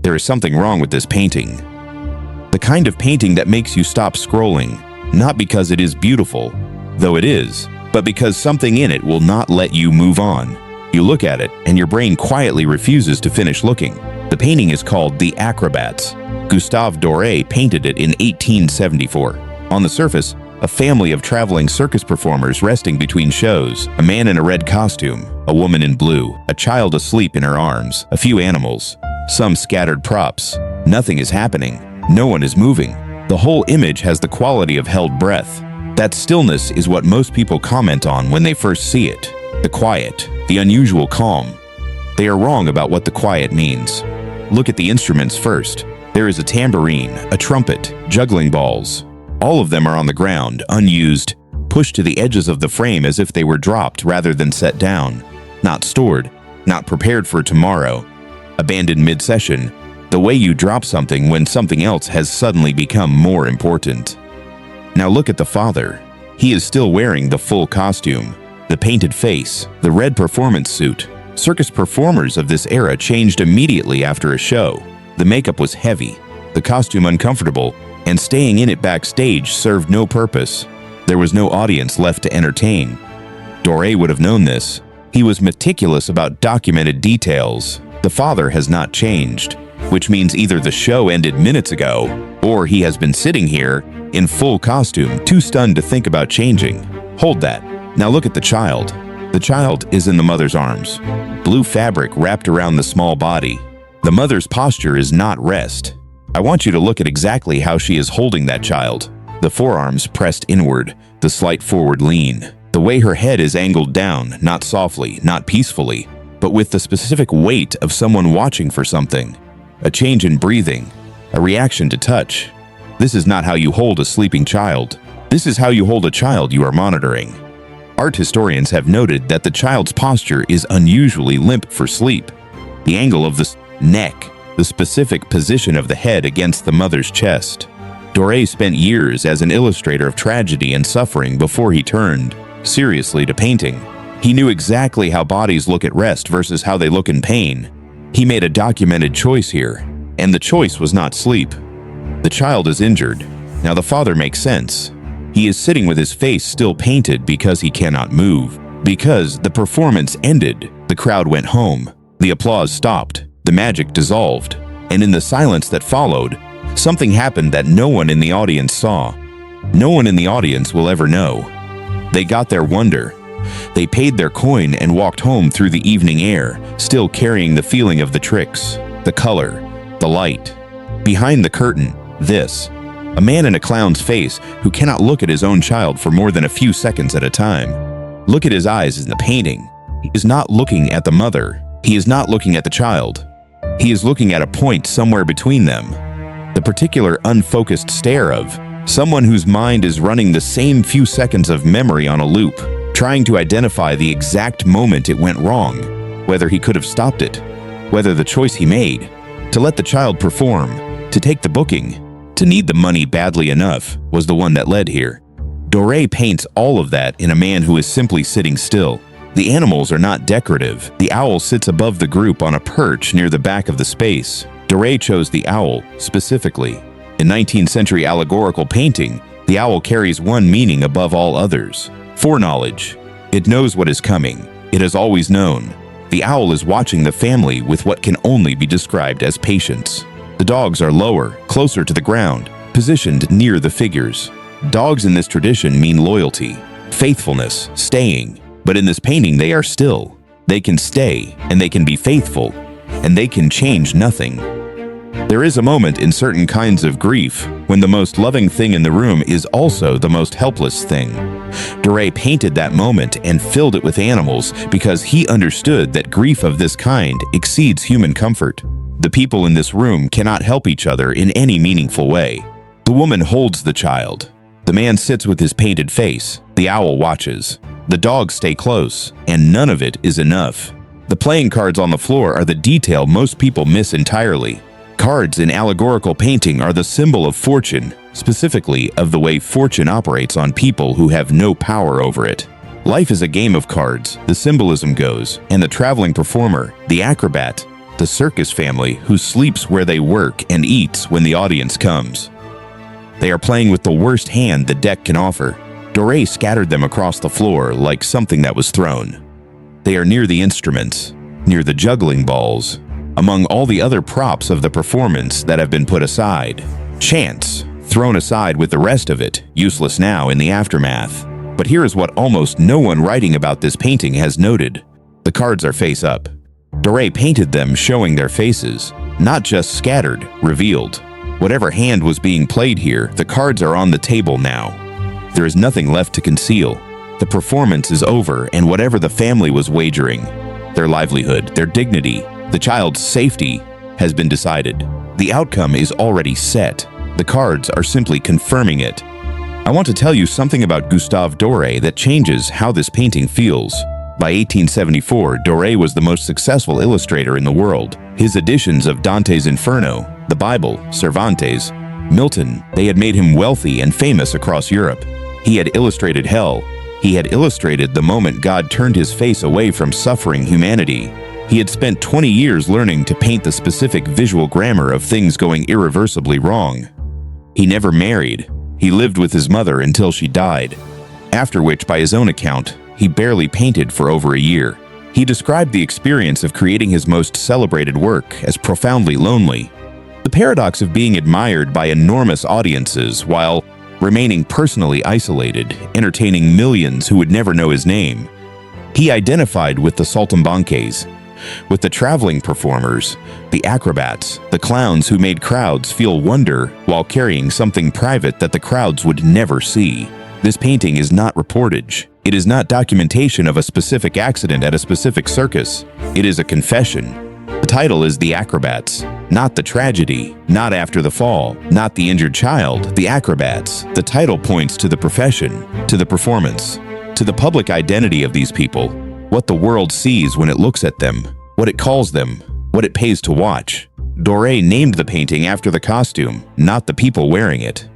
There is something wrong with this painting. The kind of painting that makes you stop scrolling, not because it is beautiful, though it is, but because something in it will not let you move on. You look at it, and your brain quietly refuses to finish looking. The painting is called The Acrobats. Gustave Doré painted it in 1874. On the surface, a family of traveling circus performers resting between shows, a man in a red costume, a woman in blue, a child asleep in her arms, a few animals, some scattered props. Nothing is happening. No one is moving. The whole image has the quality of held breath. That stillness is what most people comment on when they first see it. The quiet, the unusual calm. They are wrong about what the quiet means. Look at the instruments first. There is a tambourine, a trumpet, juggling balls. All of them are on the ground, unused, pushed to the edges of the frame as if they were dropped rather than set down. Not stored, not prepared for tomorrow. Abandoned mid-session, the way you drop something when something else has suddenly become more important. Now look at the father. He is still wearing the full costume, the painted face, the red performance suit. Circus performers of this era changed immediately after a show. The makeup was heavy, the costume uncomfortable, and staying in it backstage served no purpose. There was no audience left to entertain. Doré would have known this. He was meticulous about documented details. The father has not changed, which means either the show ended minutes ago, or he has been sitting here in full costume, too stunned to think about changing. Hold that. Now look at the child. The child is in the mother's arms. Blue fabric wrapped around the small body. The mother's posture is not rest. I want you to look at exactly how she is holding that child. The forearms pressed inward, the slight forward lean. The way her head is angled down, not softly, not peacefully, but with the specific weight of someone watching for something. A change in breathing, a reaction to touch. This is not how you hold a sleeping child. This is how you hold a child you are monitoring. Art historians have noted that the child's posture is unusually limp for sleep. The angle of the neck, the specific position of the head against the mother's chest. Doré spent years as an illustrator of tragedy and suffering before he turned seriously to painting. He knew exactly how bodies look at rest versus how they look in pain. He made a documented choice here, and the choice was not sleep. The child is injured. Now the father makes sense. He is sitting with his face still painted because he cannot move. Because the performance ended, the crowd went home. The applause stopped. The magic dissolved, and in the silence that followed, something happened that no one in the audience saw. No one in the audience will ever know. They got their wonder. They paid their coin and walked home through the evening air, still carrying the feeling of the tricks, the color, the light. Behind the curtain, this. A man in a clown's face who cannot look at his own child for more than a few seconds at a time. Look at his eyes in the painting. He is not looking at the mother. He is not looking at the child. He is looking at a point somewhere between them. The particular unfocused stare of someone whose mind is running the same few seconds of memory on a loop, trying to identify the exact moment it went wrong, whether he could have stopped it, whether the choice he made, to let the child perform, to take the booking, to need the money badly enough, was the one that led here. Doré paints all of that in a man who is simply sitting still. The animals are not decorative. The owl sits above the group on a perch near the back of the space. Doré chose the owl, specifically. In 19th century allegorical painting, the owl carries one meaning above all others: foreknowledge. It knows what is coming. It has always known. The owl is watching the family with what can only be described as patience. The dogs are lower, closer to the ground, positioned near the figures. Dogs in this tradition mean loyalty, faithfulness, staying. But in this painting, they are still. They can stay, and they can be faithful, and they can change nothing. There is a moment in certain kinds of grief when the most loving thing in the room is also the most helpless thing. Doré painted that moment and filled it with animals because he understood that grief of this kind exceeds human comfort. The people in this room cannot help each other in any meaningful way. The woman holds the child. The man sits with his painted face. The owl watches. The dogs stay close, and none of it is enough. The playing cards on the floor are the detail most people miss entirely. Cards in allegorical painting are the symbol of fortune, specifically of the way fortune operates on people who have no power over it. Life is a game of cards, the symbolism goes, and the traveling performer, the acrobat, the circus family who sleeps where they work and eats when the audience comes. They are playing with the worst hand the deck can offer. Doré scattered them across the floor like something that was thrown. They are near the instruments, near the juggling balls, among all the other props of the performance that have been put aside. Chance, thrown aside with the rest of it, useless now in the aftermath. But here is what almost no one writing about this painting has noted. The cards are face up. Doré painted them showing their faces, not just scattered, revealed. Whatever hand was being played here, the cards are on the table now. There is nothing left to conceal. The performance is over, and whatever the family was wagering, their livelihood, their dignity, the child's safety, has been decided. The outcome is already set. The cards are simply confirming it. I want to tell you something about Gustave Doré that changes how this painting feels. By 1874, Doré was the most successful illustrator in the world. His editions of Dante's Inferno, the Bible, Cervantes, Milton, they had made him wealthy and famous across Europe. He had illustrated hell. He had illustrated the moment God turned his face away from suffering humanity. He had spent 20 years learning to paint the specific visual grammar of things going irreversibly wrong. He never married. He lived with his mother until she died, after which, by his own account, he barely painted for over a year. He described the experience of creating his most celebrated work as profoundly lonely. The paradox of being admired by enormous audiences while remaining personally isolated, entertaining millions who would never know his name. He identified with the saltimbanques, with the traveling performers, the acrobats, the clowns who made crowds feel wonder while carrying something private that the crowds would never see. This painting is not reportage. It is not documentation of a specific accident at a specific circus. It is a confession. The title is The Acrobats, not the tragedy, not after the fall, not the injured child, the acrobats. The title points to the profession, to the performance, to the public identity of these people, what the world sees when it looks at them, what it calls them, what it pays to watch. Doré named the painting after the costume, not the people wearing it.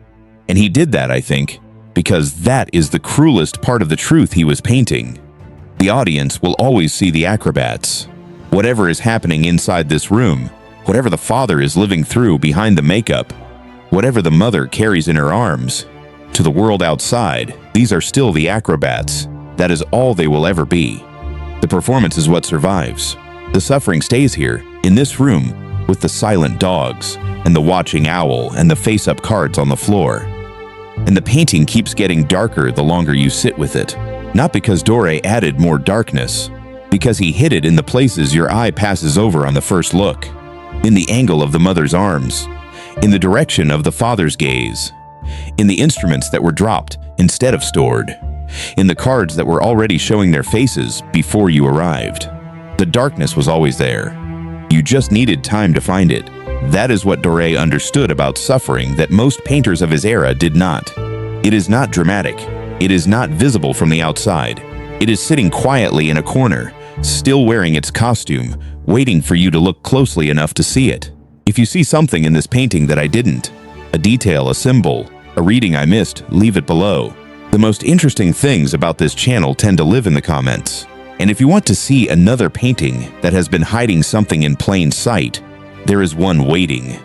And he did that, I think, because that is the cruelest part of the truth he was painting. The audience will always see the acrobats. Whatever is happening inside this room, whatever the father is living through behind the makeup, whatever the mother carries in her arms, to the world outside, these are still the acrobats. That is all they will ever be. The performance is what survives. The suffering stays here, in this room, with the silent dogs, and the watching owl, and the face-up cards on the floor. And the painting keeps getting darker the longer you sit with it. Not because Doré added more darkness, because he hid it in the places your eye passes over on the first look. In the angle of the mother's arms, in the direction of the father's gaze, in the instruments that were dropped instead of stored, in the cards that were already showing their faces before you arrived. The darkness was always there. You just needed time to find it. That is what Doré understood about suffering that most painters of his era did not. It is not dramatic. It is not visible from the outside. It is sitting quietly in a corner, still wearing its costume, waiting for you to look closely enough to see it. If you see something in this painting that I didn't, a detail, a symbol, a reading I missed, leave it below. The most interesting things about this channel tend to live in the comments. And if you want to see another painting that has been hiding something in plain sight, there is one waiting.